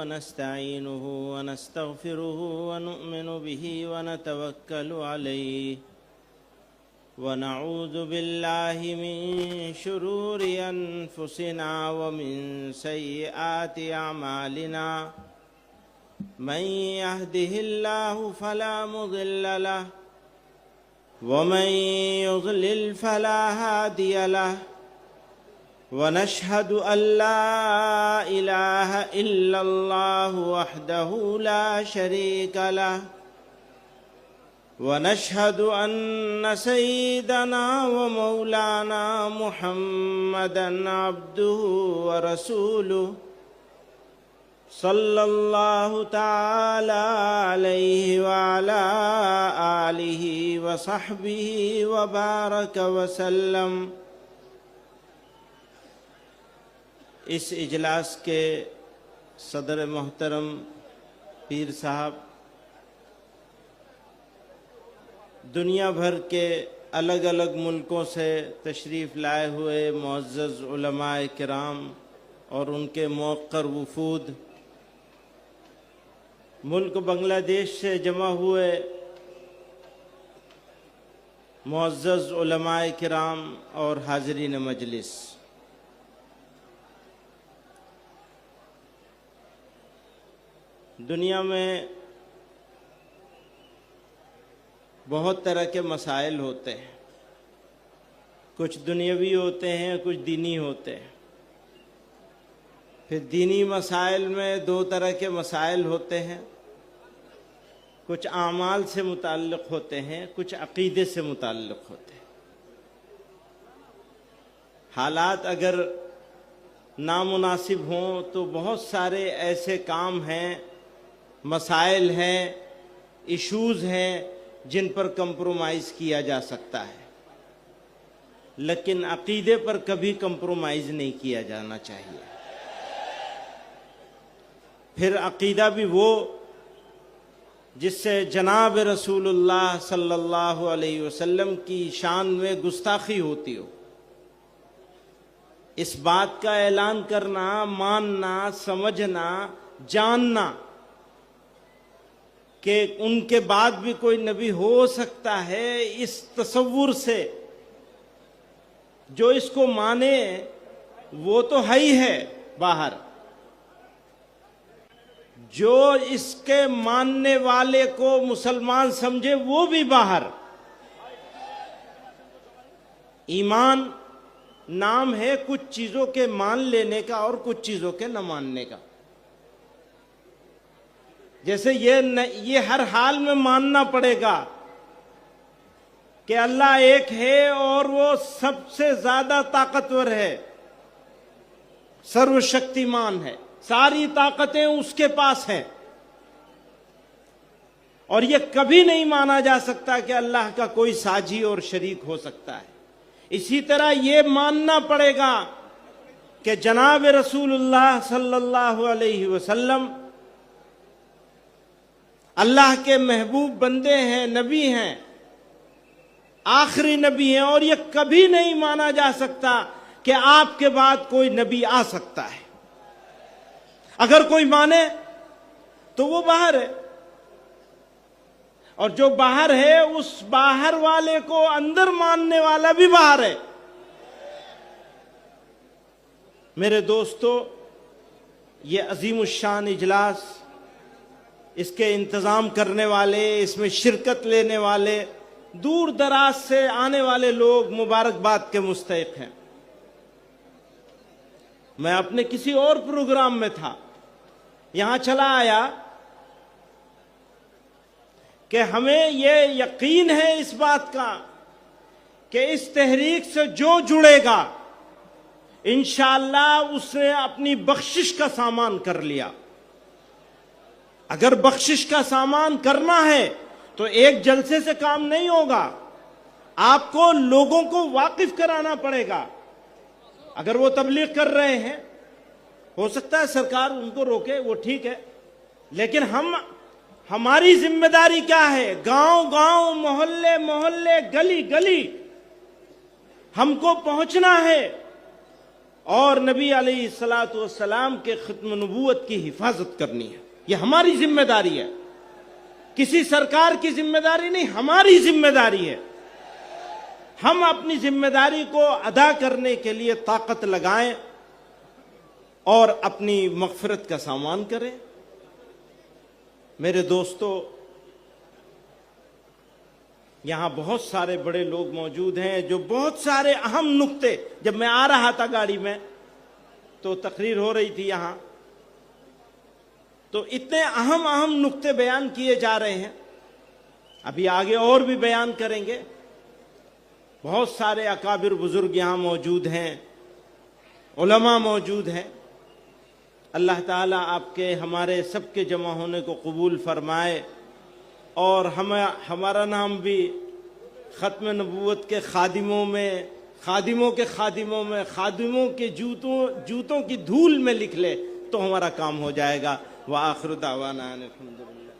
ونستعينه ونستغفره ونؤمن به ونتوكل عليه ونعوذ بالله من شرور أنفسنا ومن سيئات أعمالنا من يهده الله فلا مضل له ومن يضلل فلا هادي له ونشهد أن لا إله إلا الله وحده لا شريك له ونشهد أن سيدنا ومولانا محمدا عبده ورسوله صلى الله تعالى عليه وعلى آله وصحبه وبارك وسلم۔ اس اجلاس کے صدر محترم پیر صاحب، دنیا بھر کے الگ الگ ملکوں سے تشریف لائے ہوئے معزز علماء کرام اور ان کے موقر وفود، ملک بنگلہ دیش سے جمع ہوئے معزز علماء کرام اور حاضرین مجلس، دنیا میں بہت طرح کے مسائل ہوتے ہیں، کچھ دنیاوی ہوتے ہیں، کچھ دینی ہوتے ہیں۔ پھر دینی مسائل میں دو طرح کے مسائل ہوتے ہیں، کچھ اعمال سے متعلق ہوتے ہیں، کچھ عقیدے سے متعلق ہوتے ہیں۔ حالات اگر نامناسب ہوں تو بہت سارے ایسے کام ہیں، مسائل ہیں، ایشوز ہیں جن پر کمپرومائز کیا جا سکتا ہے، لیکن عقیدے پر کبھی کمپرومائز نہیں کیا جانا چاہیے۔ پھر عقیدہ بھی وہ جس سے جناب رسول اللہ صلی اللہ علیہ وسلم کی شان میں گستاخی ہوتی ہو، اس بات کا اعلان کرنا، ماننا، سمجھنا، جاننا کہ ان کے بعد بھی کوئی نبی ہو سکتا ہے، اس تصور سے جو اس کو مانے وہ تو ہے ہی ہے باہر، جو اس کے ماننے والے کو مسلمان سمجھے وہ بھی باہر۔ ایمان نام ہے کچھ چیزوں کے مان لینے کا اور کچھ چیزوں کے نہ ماننے کا۔ جیسے یہ ہر حال میں ماننا پڑے گا کہ اللہ ایک ہے اور وہ سب سے زیادہ طاقتور ہے، سرو شکتیمان ہے، ساری طاقتیں اس کے پاس ہیں، اور یہ کبھی نہیں مانا جا سکتا کہ اللہ کا کوئی ساجی اور شریک ہو سکتا ہے۔ اسی طرح یہ ماننا پڑے گا کہ جناب رسول اللہ صلی اللہ علیہ وسلم اللہ کے محبوب بندے ہیں، نبی ہیں، آخری نبی ہیں، اور یہ کبھی نہیں مانا جا سکتا کہ آپ کے بعد کوئی نبی آ سکتا ہے۔ اگر کوئی مانے تو وہ باہر ہے، اور جو باہر ہے اس باہر والے کو اندر ماننے والا بھی باہر ہے۔ میرے دوستو، یہ عظیم الشان اجلاس، اس کے انتظام کرنے والے، اس میں شرکت لینے والے، دور دراز سے آنے والے لوگ مبارکباد کے مستحق ہیں۔ میں اپنے کسی اور پروگرام میں تھا، یہاں چلا آیا کہ ہمیں یہ یقین ہے اس بات کا کہ اس تحریک سے جو جڑے گا انشاءاللہ اس نے اپنی بخشش کا سامان کر لیا۔ اگر بخشش کا سامان کرنا ہے تو ایک جلسے سے کام نہیں ہوگا، آپ کو لوگوں کو واقف کرانا پڑے گا۔ اگر وہ تبلیغ کر رہے ہیں، ہو سکتا ہے سرکار ان کو روکے، وہ ٹھیک ہے، لیکن ہماری ذمہ داری کیا ہے؟ گاؤں گاؤں، محلے محلے، گلی گلی ہم کو پہنچنا ہے اور نبی علیہ الصلوۃ والسلام کے ختم نبوت کی حفاظت کرنی ہے. یہ ہماری ذمہ داری ہے، کسی سرکار کی ذمہ داری نہیں، ہماری ذمہ داری ہے. ہم اپنی ذمہ داری کو ادا کرنے کے لیے طاقت لگائیں اور اپنی مغفرت کا سامان کریں. میرے دوستو، یہاں بہت سارے بڑے لوگ موجود ہیں جو بہت سارے اہم نکتے، جب میں آ رہا تھا گاڑی میں تو تقریر ہو رہی تھی یہاں، تو اتنے اہم نکتے بیان کیے جا رہے ہیں. ابھی آگے اور بھی بیان کریں گے. بہت سارے اکابر بزرگ یہاں موجود ہیں، علماء موجود ہیں. اللہ تعالیٰ آپ کے ہمارے سب کے جمع ہونے کو قبول فرمائے اور ہمارا نام بھی ختم نبوت کے خادموں کے جوتوں کی دھول میں لکھ لے تو ہمارا کام ہو جائے گا. وآخر دعوانا ان الحمد للہ.